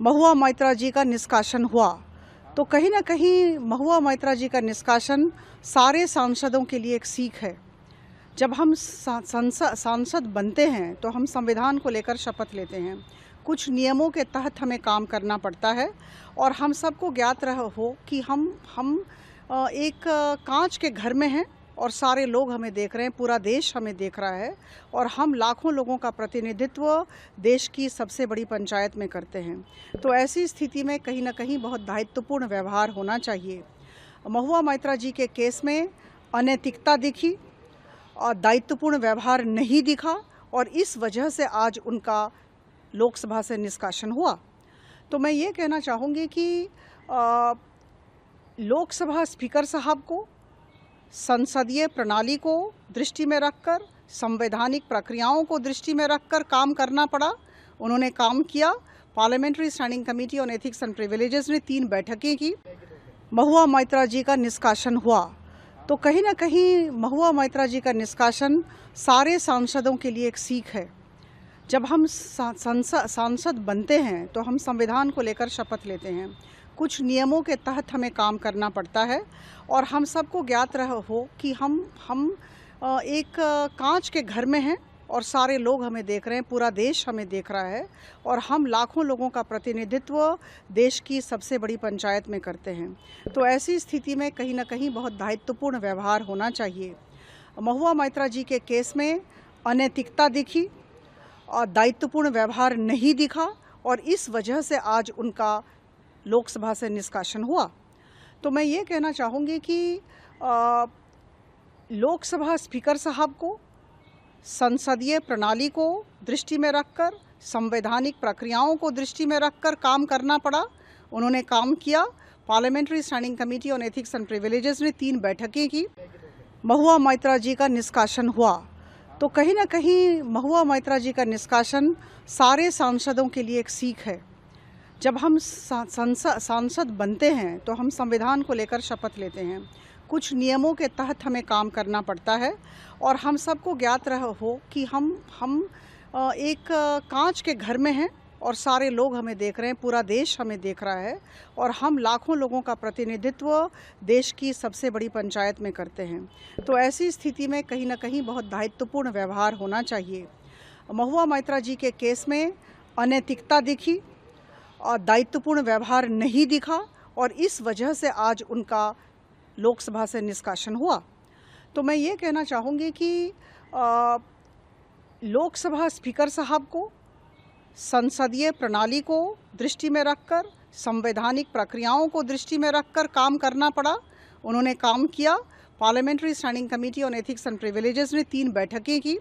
महुआ मोइत्रा जी का निष्कासन हुआ तो कहीं ना कहीं महुआ मोइत्रा जी का निष्कासन सारे सांसदों के लिए एक सीख है। जब हम सांसद बनते हैं तो हम संविधान को लेकर शपथ लेते हैं। कुछ नियमों के तहत हमें काम करना पड़ता है और हम सबको ज्ञात हो कि हम एक कांच के घर में हैं और सारे लोग हमें देख रहे हैं, पूरा देश हमें देख रहा है और हम लाखों लोगों का प्रतिनिधित्व देश की सबसे बड़ी पंचायत में करते हैं। तो ऐसी स्थिति में कहीं ना कहीं बहुत दायित्वपूर्ण व्यवहार होना चाहिए। महुआ मोइत्रा जी के केस में अनैतिकता दिखी और दायित्वपूर्ण व्यवहार नहीं दिखा और इस वजह से आज उनका लोकसभा से निष्कासन हुआ। तो मैं ये कहना चाहूँगी कि लोकसभा स्पीकर साहब को संसदीय प्रणाली को दृष्टि में रखकर, संवैधानिक प्रक्रियाओं को दृष्टि में रखकर काम करना पड़ा। उन्होंने काम किया। Parliamentary standing committee on ethics and privileges ने 3 बैठकें की। महुआ मोइत्रा जी का निष्कासन हुआ तो कहीं ना कहीं महुआ मोइत्रा जी का निष्कासन सारे सांसदों के लिए एक सीख है। जब हम सांसद बनते हैं तो हम संविधान को लेकर शपथ लेते हैं। कुछ नियमों के तहत हमें काम करना पड़ता है और हम सबको ज्ञात हो कि हम एक कांच के घर में हैं और सारे लोग हमें देख रहे हैं, पूरा देश हमें देख रहा है और हम लाखों लोगों का प्रतिनिधित्व देश की सबसे बड़ी पंचायत में करते हैं। तो ऐसी स्थिति में कहीं ना कहीं बहुत दायित्वपूर्ण व्यवहार होना चाहिए। महुआ मोइत्रा जी के केस में अनैतिकता दिखी और दायित्वपूर्ण व्यवहार नहीं दिखा और इस वजह से आज उनका लोकसभा से निष्कासन हुआ। तो मैं ये कहना चाहूँगी कि लोकसभा स्पीकर साहब को संसदीय प्रणाली को दृष्टि में रखकर, संवैधानिक प्रक्रियाओं को दृष्टि में रखकर काम करना पड़ा। उन्होंने काम किया। Parliamentary standing committee on ethics and privileges ने 3 बैठकें की। महुआ मोइत्रा जी का निष्कासन हुआ तो कहीं ना कहीं महुआ मोइत्रा जी का निष्कासन सारे सांसदों के लिए एक सीख है। जब हम सांसद बनते हैं तो हम संविधान को लेकर शपथ लेते हैं। कुछ नियमों के तहत हमें काम करना पड़ता है और हम सबको ज्ञात हो कि हम एक कांच के घर में हैं और सारे लोग हमें देख रहे हैं, पूरा देश हमें देख रहा है और हम लाखों लोगों का प्रतिनिधित्व देश की सबसे बड़ी पंचायत में करते हैं। तो ऐसी स्थिति में कहीं ना कहीं बहुत दायित्वपूर्ण व्यवहार होना चाहिए। महुआ मोइत्रा जी के केस में अनैतिकता दिखी और दायित्वपूर्ण व्यवहार नहीं दिखा और इस वजह से आज उनका लोकसभा से निष्कासन हुआ। तो मैं ये कहना चाहूँगी कि लोकसभा स्पीकर साहब को संसदीय प्रणाली को दृष्टि में रखकर, संवैधानिक प्रक्रियाओं को दृष्टि में रखकर काम करना पड़ा। उन्होंने काम किया। Parliamentary standing committee on ethics and privileges ने 3 बैठकें की।